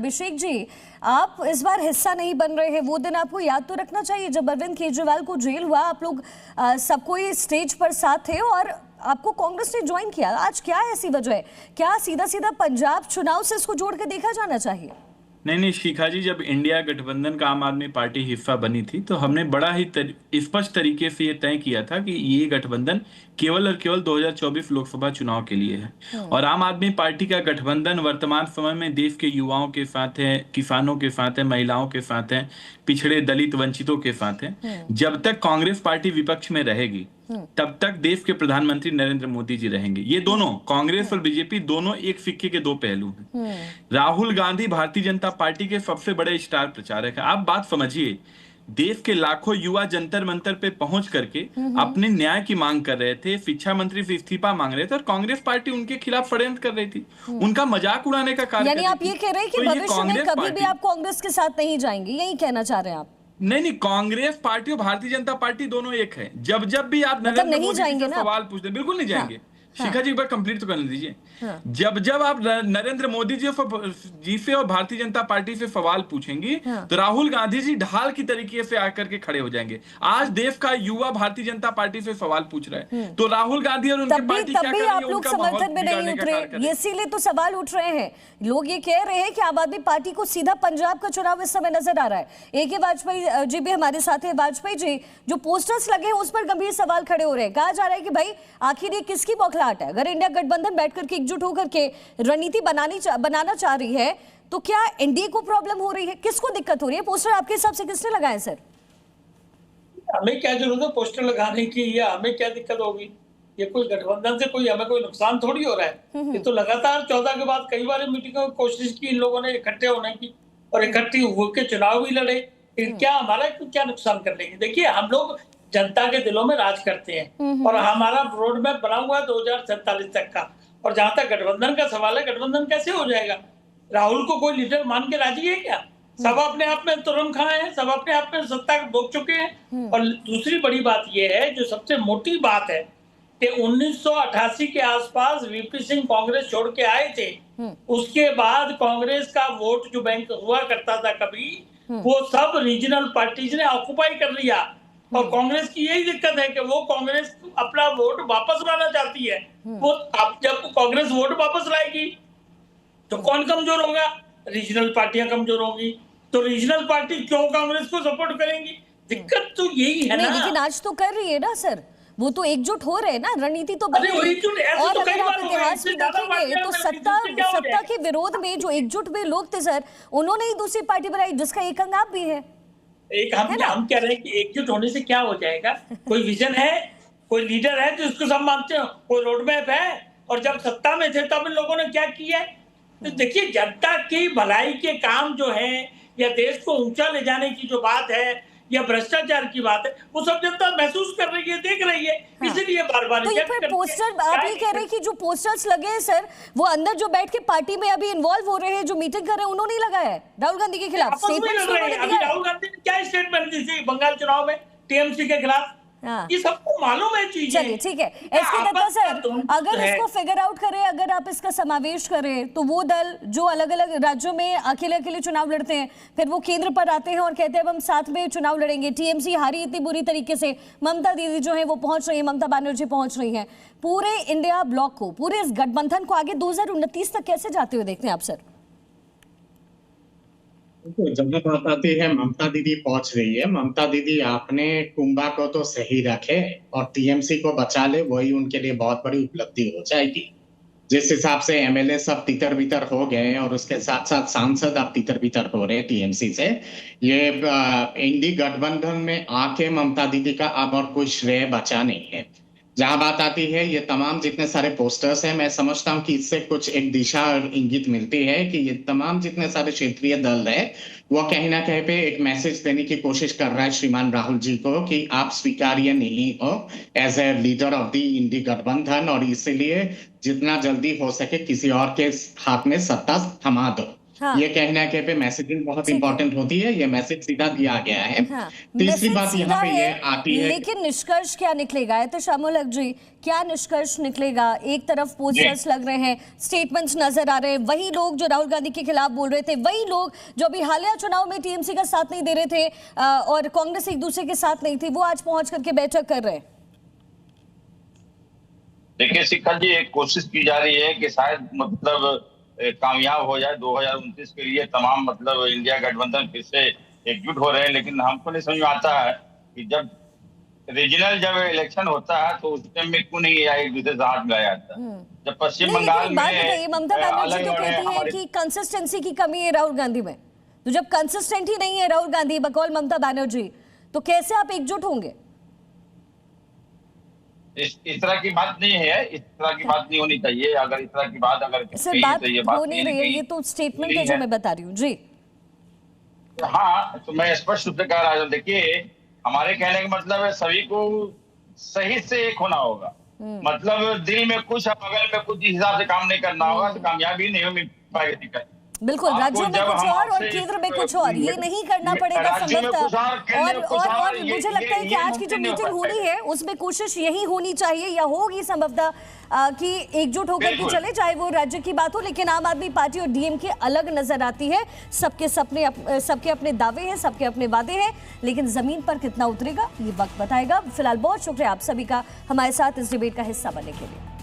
अभिषेक जी, आप इस बार हिस्सा नहीं बन रहे हैं। वो दिन आपको याद तो रखना चाहिए जब अरविंद केजरीवाल को जेल हुआ, आप लोग सब कोई स्टेज पर साथ थे और आपको कांग्रेस ने ज्वाइन किया। आज क्या ऐसी वजह है? क्या सीधा सीधा पंजाब चुनाव से इसको जोड़ के देखा जाना चाहिए? नहीं शिखा जी, जब इंडिया गठबंधन का आम आदमी पार्टी हिस्सा बनी थी तो हमने बड़ा ही स्पष्ट तरीके से ये तय किया था कि ये गठबंधन केवल और केवल 2024 लोकसभा चुनाव के लिए है। और आम आदमी पार्टी का गठबंधन वर्तमान समय में देश के युवाओं के साथ है, किसानों के साथ है, महिलाओं के साथ है, पिछड़े दलित वंचितों के साथ है। जब तक कांग्रेस पार्टी विपक्ष में रहेगी तब तक देश के प्रधानमंत्री नरेंद्र मोदी जी रहेंगे। ये दोनों, कांग्रेस और बीजेपी, दोनों एक सिक्के के दो पहलू हैं। राहुल गांधी भारतीय जनता पार्टी के सबसे बड़े स्टार प्रचारक है। आप बात समझिए, देश के लाखों युवा जंतर मंतर पे पहुंच करके अपने न्याय की मांग कर रहे थे, शिक्षा मंत्री से इस्तीफा मांग रहे थे और कांग्रेस पार्टी उनके खिलाफ षड्यंत्र कर रही थी, उनका मजाक उड़ाने का कार्य। यानी आप ये कह रहे हैं कि भविष्य में कभी भी आप कांग्रेस के साथ नहीं जाएंगे, यही कहना चाह रहे हैं आप? नहीं, कांग्रेस पार्टी और भारतीय जनता पार्टी दोनों एक है। जब जब भी आप नरेंद्र मोदी से सवाल पूछते, बिल्कुल नहीं जाएंगे। शिखा जी एक बार कंप्लीट तो करने दीजिए। जब जब आप नरेंद्र मोदी जी से और भारतीय जनता पार्टी से सवाल पूछेंगी तो राहुल गांधी जी ढाल की तरीके से आकर के खड़े हो जाएंगे। आज देश का युवा भारतीय जनता पार्टी से सवाल पूछ रहा है तो राहुल गांधी और उनकी पार्टी क्या कर रही है? आप लोग समर्थन में नहीं उतरे, इसीलिए तो सवाल उठ रहे हैं। लोग ये कह रहे हैं कि आम आदमी पार्टी को सीधा पंजाब का चुनाव इस समय नजर आ रहा है। AK वाजपेयी जी भी हमारे साथ है। वाजपेयी जी, जो पोस्टर्स लगे हैं उस पर गंभीर सवाल खड़े हो रहे हैं। कहा जा रहा है कि भाई आखिर ये किसकी बौखलाहट है? अगर इंडिया गठबंधन बैठकर के एकजुट होकर के रणनीति बनाना चाह रही है तो क्या एनडीए को प्रॉब्लम हो रही है? किसको दिक्कत हो रही है? पोस्टर आपके हिसाब से किसने लगाए सर? हमें क्या जरूरत है पोस्टर लगाने की, या हमें क्या दिक्कत होगी? ये कोई गठबंधन से हमें कोई नुकसान थोड़ी हो रहा है। ये तो लगातार 14 के बाद कई बार मीटिंगों की कोशिश की इन लोगों ने इकट्ठे होने की और इकट्ठी होकर चुनाव भी लड़े। क्या हमारा क्या नुकसान करने की? देखिए, हम लोग जनता के दिलों में राज करते हैं और हमारा रोड मैप बना हुआ है 2047 तक का। और जहां तक गठबंधन का सवाल है, गठबंधन कैसे हो जाएगा? राहुल को कोई लीडर मान के राजी है क्या? सब अपने आप में तुरंत खाए हैं, सब अपने आप में सत्ता भोग चुके हैं। और दूसरी बड़ी बात यह है, जो सबसे मोटी बात है, कि 1988 के आसपास वीपी सिंह कांग्रेस छोड़ के आए थे। उसके बाद कांग्रेस का वोट जो बैंक हुआ करता था कभी, वो सब रीजनल पार्टीज ने ऑक्युपाई कर लिया। और कांग्रेस की यही दिक्कत है कि वो कांग्रेस अपना वोट वापस लाना चाहती है। वो अब जब कांग्रेस वोट वापस लाएगी तो कौन कमजोर होगा? रीजनल पार्टियां कमजोर होंगी। तो रीजनल पार्टी क्यों कांग्रेस को सपोर्ट करेंगी? दिक्कत तो यही है ना। लेकिन आज तो कर रही है ना सर, वो तो एकजुट हो रहे हैं ना, रणनीति तो बनी है। और तो अगर आप इतिहास में देखेंगे तो सत्ता के विरोध में जो एकजुट हुए लोग थे सर, उन्होंने ही दूसरी पार्टी बनाई जिसका एक अंग आप भी है। हम कह रहे हैं कि एकजुट होने से क्या हो जाएगा? कोई विजन है, कोई लीडर है जिसको सब मानते हो, कोई रोड मैप है। और जब सत्ता में थे तब इन लोगों ने क्या किया? तो देखिए, जनता की भलाई के काम जो है या देश को ऊंचा ले जाने की जो बात है या भ्रष्टाचार की बात है, वो सब जनता महसूस कर रही है, देख रही है। इसीलिए बार-बार तो ये फिर पोस्टर आप ये कह रहे हैं कि जो पोस्टर्स लगे हैं सर, वो अंदर जो बैठ के पार्टी में अभी इन्वॉल्व हो रहे हैं, जो मीटिंग कर रहे हैं, उन्होंने ही लगाया है राहुल गांधी के खिलाफ। अभी राहुल गांधी ने क्या स्टेटमेंट दी थी बंगाल चुनाव में टीएमसी के खिलाफ? ये सबको मालूम है चीजें। चलिए ठीक है, एसके दत्ता सर, अगर इसको फिगर आउट करें, अगर आप इसका समावेश करें, तो वो दल जो अलग अलग राज्यों में अकेले अकेले चुनाव लड़ते हैं, फिर वो केंद्र पर आते हैं और कहते हैं अब हम साथ में चुनाव लड़ेंगे। टीएमसी हारी इतनी बुरी तरीके से, ममता दीदी जो है वो पहुंच रही है, ममता बनर्जी पहुंच रही है। पूरे इंडिया ब्लॉक को, पूरे इस गठबंधन को आगे 2029 तक कैसे जाते हुए देखते हैं आप सर? जब बात आती है ममता दीदी पहुंच रही है, ममता दीदी आपने कुंभा को तो सही रखे और टीएमसी को बचा ले, वही उनके लिए बहुत बड़ी उपलब्धि हो जाएगी। जिस हिसाब से एमएलए सब तितर बितर हो गए और उसके साथ साथ सांसद अब तितर बितर हो रहे हैं टीएमसी से, ये इंडी गठबंधन में आके ममता दीदी का अब और कोई श्रेय बचा नहीं है। जहां बात आती है ये तमाम जितने सारे पोस्टर्स हैं, मैं समझता हूं कि इससे कुछ एक दिशा और इंगित मिलती है कि ये तमाम जितने सारे क्षेत्रीय दल है वो कहीं ना कहीं पे एक मैसेज देने की कोशिश कर रहा है श्रीमान राहुल जी को कि आप स्वीकार्य नहीं हो as a leader of the INDI गठबंधन, और इसीलिए जितना जल्दी हो सके किसी और के हाथ में सत्ता थमा दो। हाँ। ये कहना के पे मैसेजिंग बहुत इंपॉर्टेंट होती है, ये मैसेज सीधा दिया गया है। हाँ, तीसरी मैसेज बात सीधा यहाँ पे ये है, आती है, लेकिन निष्कर्ष क्या निकलेगा? तो शामुल हक जी, क्या निष्कर्ष निकलेगा? एक तरफ पोस्टर्स लग रहे हैं, स्टेटमेंट्स नजर आ रहे हैं, वही लोग जो राहुल गांधी के खिलाफ बोल रहे थे, वही लोग जो अभी हालिया चुनाव में टीएमसी का साथ नहीं दे रहे थे और कांग्रेस एक दूसरे के साथ नहीं थी, वो आज पहुंच करके बैठक कर रहे हैं। देखिए शिखर जी, एक कोशिश की जा रही है कि शायद मतलब कामयाब हो जाए 2029 के लिए तमाम मतलब इंडिया गठबंधन फिर से एकजुट हो रहे हैं, लेकिन हमको नहीं समझ में आता है कि जब रीजनल जब इलेक्शन होता है तो उसमें क्यों नहीं एक दूसरे से हाथ मिलाया जाता है। जब पश्चिम बंगाल में ममता बनर्जी तो कहती है कि कंसिस्टेंसी की कमी है राहुल गांधी में, तो जब कंसिस्टेंट ही नहीं है राहुल गांधी बकौल ममता बनर्जी, तो कैसे आप एकजुट होंगे? इस तरह की बात नहीं है, इस तरह की बात नहीं होनी चाहिए। अगर इस तरह की बात अगर सर बात हो नहीं रही है, ये तो स्टेटमेंट है जो मैं बता रही हूँ जी। हाँ, तो मैं स्पष्ट रूप से कह रहा हूँ, देखिए हमारे कहने का मतलब है सभी को सही से एक होना होगा। मतलब दिल में कुछ बगल में कुछ हिसाब से काम नहीं करना होगा तो कामयाबी नहीं हो पाएगी। बिल्कुल, राज्यों में कुछ और केंद्र में कुछ और, ये नहीं करना पड़ेगा संभवतः। और मुझे लगता है कि आज की जो मीटिंग हो रही है उसमें कोशिश यही होनी चाहिए या होगी संभवतः कि एकजुट होकर के चले, चाहे वो राज्य की बात हो। लेकिन आम आदमी पार्टी और डीएमके अलग नजर आती है, सबके सपने, सबके अपने दावे हैं, सबके अपने वादे हैं, लेकिन जमीन पर कितना उतरेगा ये वक्त बताएगा। फिलहाल बहुत शुक्रिया आप सभी का हमारे साथ इस डिबेट का हिस्सा बनने के लिए।